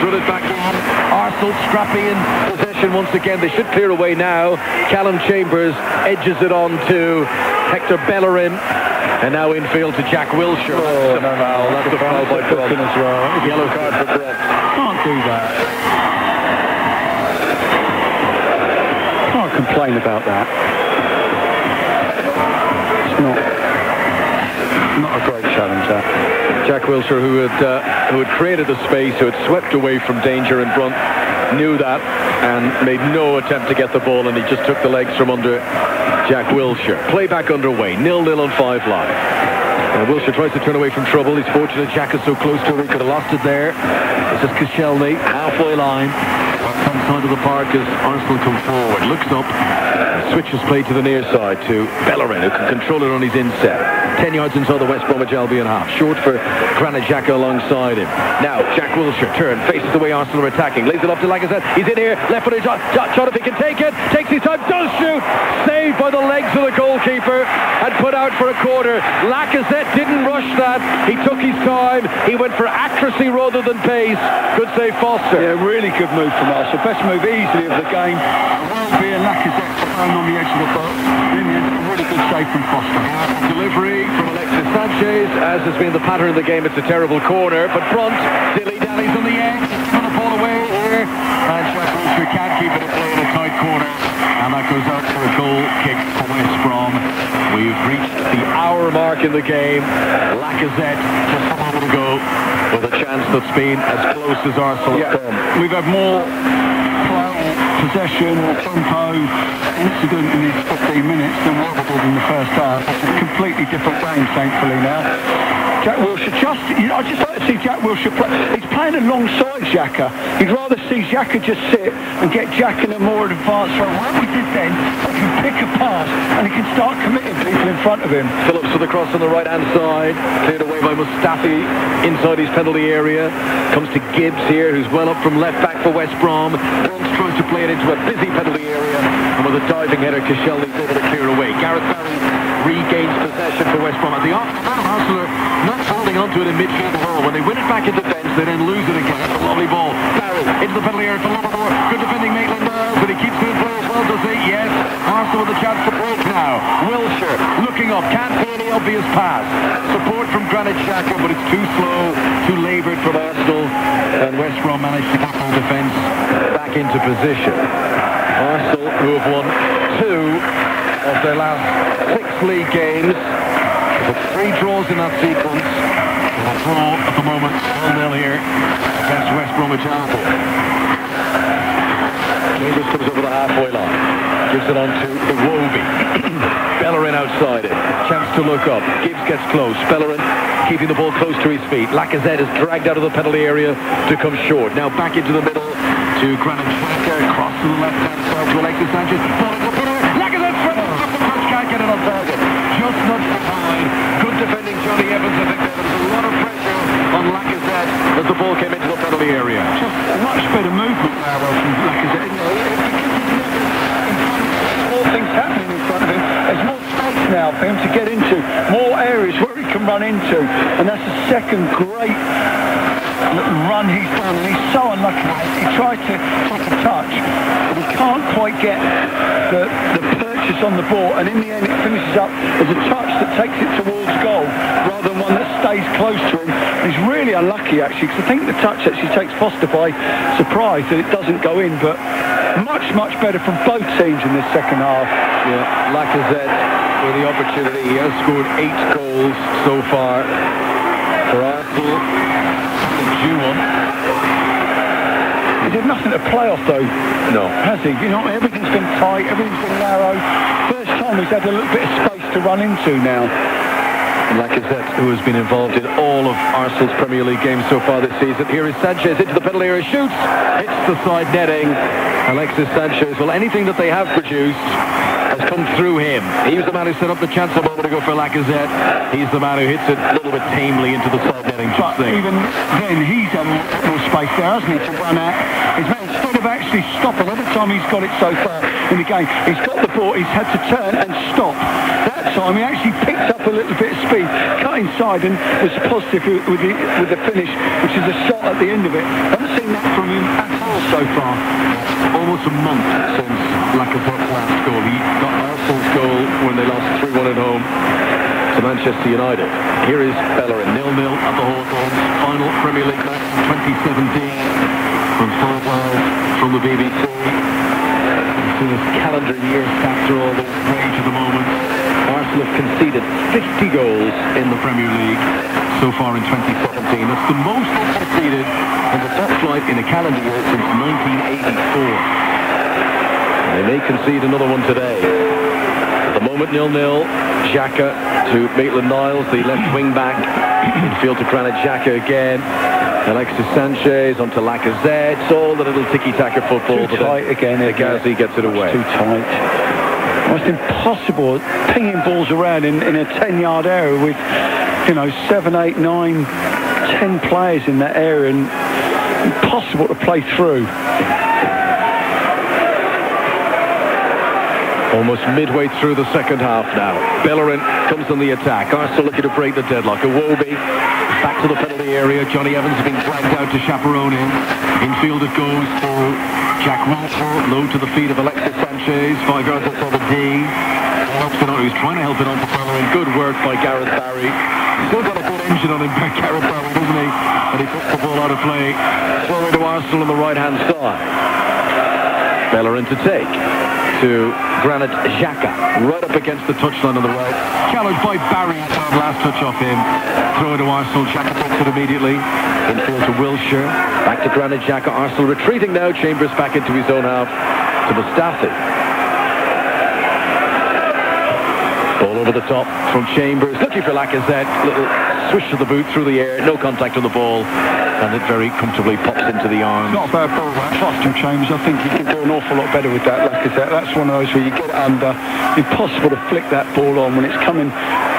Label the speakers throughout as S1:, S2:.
S1: run it back in. Arsenal scrapping in possession once again. They should clear away now. Callum Chambers edges it on to Hector Bellerin. And now infield to Jack Wilshere.
S2: Oh, no, foul.
S1: That's a foul by Bront
S2: as well.
S1: Yellow card for Bront.
S2: Can't do that. Can't complain about that. It's not a great challenge, that.
S1: Jack Wilshere, who had created the space, who had swept away from danger, and Bront knew that and made no attempt to get the ball, and he just took the legs from under Jack Wilshere. Play back underway, 0-0 on 5 live. Wilshere tries to turn away from trouble. He's fortunate Jack is so close to him, he could have lost it there. This is Koscielny, halfway line. Left-hand side of the park as Arsenal come forward. Looks up, switches play to the near side to Bellerin, who can control it on his inset. 10 yards inside the West Bromwich Albion half. Short for Granit Xhaka alongside him. Now, Jack Wilshere, turn, faces the way Arsenal are attacking. Lays it up to Lacazette. He's in here, left-footed shot if he can take it. Takes his time, does shoot. Saved by the legs of the goalkeeper and put out for a corner. Lacazette didn't rush that. He took his time. He went for accuracy rather than pace. Good save, Foster.
S2: Yeah, really good move from Arsenal. Best move easily of the game. Well being Lacazette thrown on the edge of the box. In the end, a really good save from Foster.
S1: Delivery from Alexis Sanchez, as has been the pattern of the game. It's a terrible corner, but Bront dilly-dallies on the edge. He's going to ball away here, and Jack Wilshere can't keep it at play in a tight corner, and that goes out for a goal kick for West Brom. We've reached the hour mark in the game. Lacazette just a moment ago with a chance that's been as close as Arsenal have come.
S2: We've had more possession, tempo, incident in these 15 minutes than what we did in the first half. It's a completely different game, thankfully, now. Jack Wilshere I just like to see Jack Wilshere play. He's playing alongside Xhaka. He'd rather see Xhaka just sit and get Jack in a more advanced role. What we did then, he can pick a pass and he can start committing people in front of him.
S1: Phillips with the cross on the right-hand side, cleared away by Mustafi inside his penalty area. Comes to Gibbs here, who's well up from left back for West Brom. Bront tries to play it into a busy penalty area, and with a diving header, Koscielny's able to clear away. Gareth Barry regains possession for West Brom. At the Arsenal are not holding onto it in midfield at all. When they win it back in defence, they then lose it again. It's a lovely ball. Barry into the penalty area for Liverpool. Good defending, Maitland-Niles, but he keeps doing play as well, does he? Yes. Arsenal with a chance to break now. Wilshere looking up, can't see any obvious pass. Support from Granit Xhaka, but it's too slow, too laboured from Arsenal, and West Brom managed to get their defence back into position. Arsenal, who have won 2 of their last 6 league games, with 3 draws in that sequence, and a draw at the moment 0-0 here against West Bromwich Albion. Chambers comes over the halfway line, gives it on to Iwobi. Bellerin outside it, chance to look up. Gibbs gets close. Bellerin keeping the ball close to his feet. Lacazette is dragged out of the penalty area to come short. Now back into the middle to Granit Xhaka, cross to the left-hand side to Alexis Sanchez. Lacazette can't get it on target. Just nudged behind. Good defending Johnny Evans. I think there was a lot of pressure on Lacazette as the ball came into the penalty area.
S2: Just much better movement now from Lacazette. More things happening in front of him. There's more space now for him to get into. More areas where he can run into. And that's the second great run he's done. And he's so unlucky. He tried to take a touch, but he can't quite get the purchase on the ball, and in the end it finishes up as a touch that takes it towards goal rather than one that stays close to him. And he's really unlucky actually, because I think the touch actually takes Foster by surprise that it doesn't go in, but much better from both teams in this second half.
S1: Yeah, Lacazette with the opportunity. He has scored 8 goals so far for Arsenal. Due one.
S2: He's had nothing to play off though.
S1: No.
S2: Has he? You know, everything's been tight, everything's been narrow. First time he's had a little bit of space to run into now.
S1: Lacazette, who has been involved in all of Arsenal's Premier League games so far this season. Here is Sanchez into the penalty area, shoots, hits the side netting. Alexis Sanchez, well, anything that they have produced has come through him. He was the man who set up the chance a moment ago for Lacazette. He's the man who hits it a little bit tamely into the side netting.
S2: But even then, he's had more space there, hasn't he, to run out. Instead of actually stopping, every time he's got it so far in the game, he's got the ball, he's had to turn and stop. That time, he actually picked up a little bit of speed, cut inside, and was positive with the finish, which is a shot at the end of it. I haven't seen that for from him at all so far.
S1: Almost a month since Lacazette's last goal. He got Arsenal's goal when they lost 3-1 at home to Manchester United. Here is Bellerin, 0-0 at the Horizonte. Final Premier League match in 2017 from Football from the BBC. As soon as calendar year after all the rage of the moment, Arsenal have conceded 50 goals in the Premier League so far in 2017. That's the most conceded in the top flight in a calendar year since 1984. And they may concede another one today. At the moment, 0-0. Xhaka to Maitland-Niles, the left wing-back. Infield to Granit Xhaka again. Alexis Sanchez onto Lacazette. It's all the little tiki-taka football.
S2: Too tight again.
S1: Ghazi gets it away.
S2: Too tight. Almost impossible pinging balls around in a 10-yard area with, 7, 8, 9, 10 players in that area, and impossible to play through.
S1: Almost midway through the second half now. Bellerin comes on the attack. Arsenal looking to break the deadlock. Iwobi back to the penalty area. Johnny Evans has been dragged out to chaperone him. Infield it goes to Jack Wilshere. Low to the feet of Alexis Sanchez. 5 yards outside the D. He's trying to help it on to Bellerin. Good work by Gareth Barry. Still got a good engine on him, Gareth Barry, doesn't he? And he puts the ball out of play. Throw into Arsenal on the right-hand side. Bellerin to take. To Granit Xhaka, right up against the touchline on the right. Challenged by Barry, last touch off him. Throw it to Arsenal, Xhaka takes it immediately. Infield to Wilshere, back to Granit Xhaka. Arsenal retreating now, Chambers back into his own half to Mustafi. Ball over the top from Chambers, looking for Lacazette. Little swish of the boot through the air, no contact on the ball. And it very comfortably pops into the arms.
S2: Not a bad ball, that. Foster Chambers. I think he can do an awful lot better with that, Lacazette. That's one of those where you get under. Impossible to flick that ball on when it's coming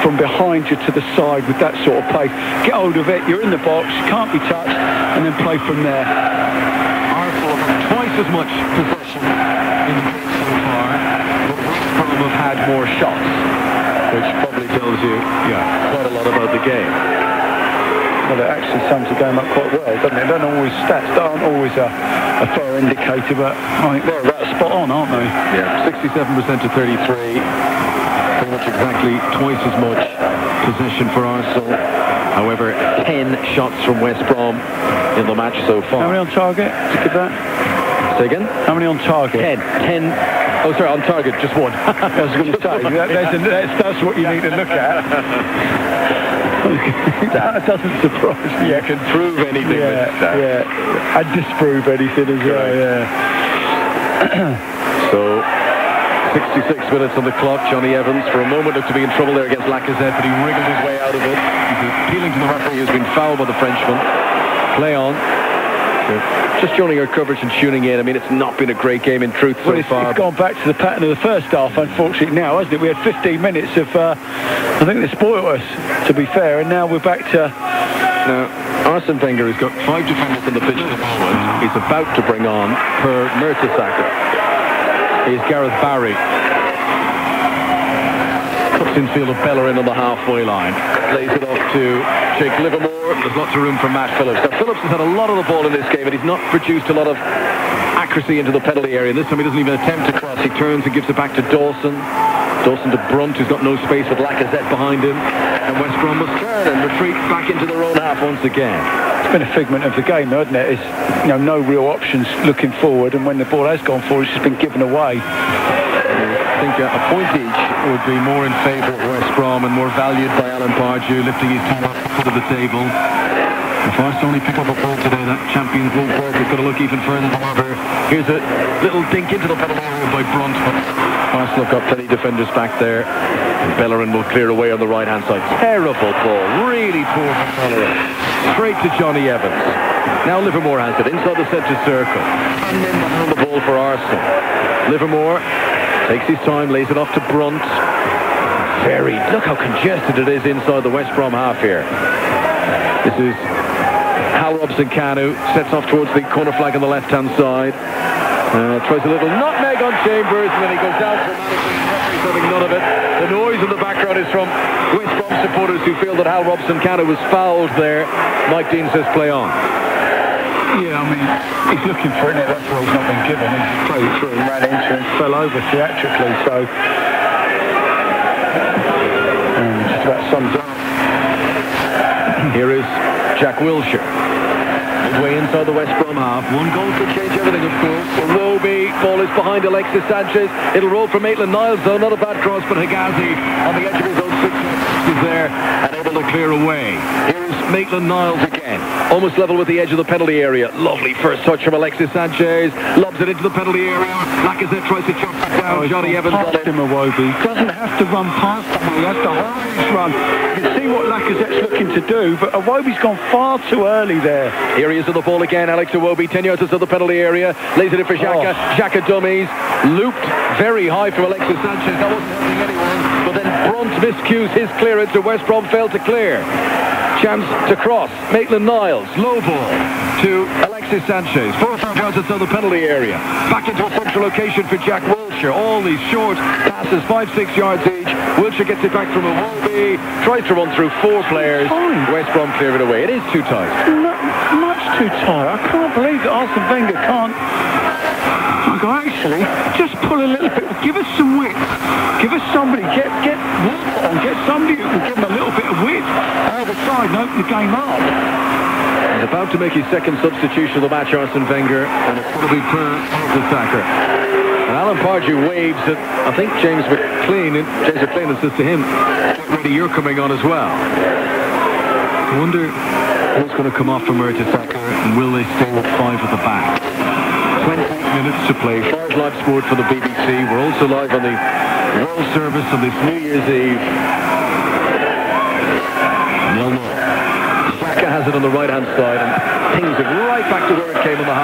S2: from behind you to the side with that sort of pace. Get hold of it, you're in the box, can't be touched, and then play from there.
S1: Arsenal have twice as much possession in the game so far, but West Brom have had more shots, which probably tells you quite a lot about the game.
S2: Well, it actually sums the game up quite well, doesn't it? Stats aren't always a fair indicator, but I think they're about spot on, aren't they?
S1: Yeah, 67% to 33. Pretty much exactly twice as much possession for Arsenal. However, 10 shots from West Brom in the match so far.
S2: How many on target? Look at that.
S1: Say again?
S2: How many on target?
S1: 10. Oh, sorry, on target, just one.
S2: I was going to say, that's what you need to look at. That doesn't surprise me.
S1: You can prove anything.
S2: And disprove anything as well,
S1: So, 66 minutes on the clock. Johnny Evans, for a moment, looked to be in trouble there against Lacazette, but he wriggled his way out of it. He's appealing to the referee who's been fouled by the Frenchman. Play on. Just joining our coverage and tuning in. I mean, it's not been a great game in truth so far.
S2: It's gone back to the pattern of the first half, unfortunately, now, hasn't it? We had 15 minutes of, I think they spoiled us, to be fair, and now we're back to...
S1: Now, Arsene Wenger has got 5 defenders on the pitch at the moment. He's about to bring on Per Mertesacker. Here's Gareth Barry. Cuts infield of Bellerin on the halfway line. Plays it off to Jake Livermore. There's lots of room for Matt Phillips. Now, Phillips has had a lot of the ball in this game, and he's not produced a lot of accuracy into the penalty area. And this time he doesn't even attempt to cross. He turns and gives it back to Dawson. Dawson to Brunt, who's got no space with Lacazette behind him. And West Brom must turn and retreat back into their own half once again.
S2: It's been a figment of the game, though, hasn't it? It's, no real options looking forward, and when the ball has gone forward, it's just been given away.
S1: I think a point each would be more in favour of West Brom and more valued by Alan Pardew, lifting his team up to the foot of the table. If Arsenal only pick up a ball today, that Champions League work is going to look even further than ever. Here's a little dink into the penalty area by Brunt, but Arsenal have got plenty of defenders back there. And Bellerin will clear away on the right-hand side. Terrible ball, really poor from Bellerin. Straight to Johnny Evans. Now Livermore has it inside the centre circle. And then behind the ball for Arsenal. Livermore takes his time, lays it off to Brunt. Look how congested it is inside the West Brom half here. This is Hal Robson-Kanu, sets off towards the corner flag on the left-hand side. Tries a little nutmeg on Chambers, and then he goes down for having none of it. The noise in the background is from West Brom supporters who feel that Hal Robson-Kanu was fouled there. Mike Dean says play on.
S2: Yeah, I mean, he's looking for it, that's why he's not been given. He just played it through and ran into and fell over theatrically, so... just about sums up.
S1: Here is Jack Wilshere. Midway inside the West Brom half. One goal to change everything, of course. Iwobi, ball is behind Alexis Sanchez. It'll roll for Maitland-Niles, though. Not a bad cross, but Higazi on the edge of his own 6 is there and able to clear away. Here's Maitland-Niles again. Almost level with the edge of the penalty area. Lovely first touch from Alexis Sanchez. Lobs it into the penalty area. Lacazette tries to chop it down. Johnny Evans on it.
S2: Iwobi doesn't have to run past him. He has to hold his run. You can see what Lacazette's looking to do, but Iwobi's gone far too early there.
S1: Here he is on the ball again. Alex Iwobi, 10 yards outside the penalty area. Lays it in for Xhaka. Xhaka dummies. Looped very high from Alexis Sanchez. That wasn't helping anyone. But then Brunt miscues his clearance and West Brom failed to clear. Chance to cross. Maitland-Niles. Low ball to Alexis Sanchez. 4 yards outside the penalty area. Back into a central location for Jack Wilshere. All these short passes, 5-6 yards each. Wilshere gets it back from Iwobi. Tries to run through 4 players. West Brom cleared it away. It is too tight.
S2: Much too tight. I can't believe that Arsene Wenger can't... Actually, just pull a little bit. Give us some width. Give us somebody. Get Walker on. Get somebody who can give them a little bit of width either side and open the game up.
S1: He's about to make his second substitution of the match, Arsene Wenger, and it's going to be per the sacker. And Alan Pardew waves at, I think, James McLean says to him, "Get ready, you're coming on as well." I wonder who's going to come off from Mertesacker, and will they stay with 5 at the back? 20 minutes to play. Live sport for the BBC. We're also live on the World Service on this New Year's Eve. 0-0. Saka has it on the right-hand side and pings it right back to where it came in the half.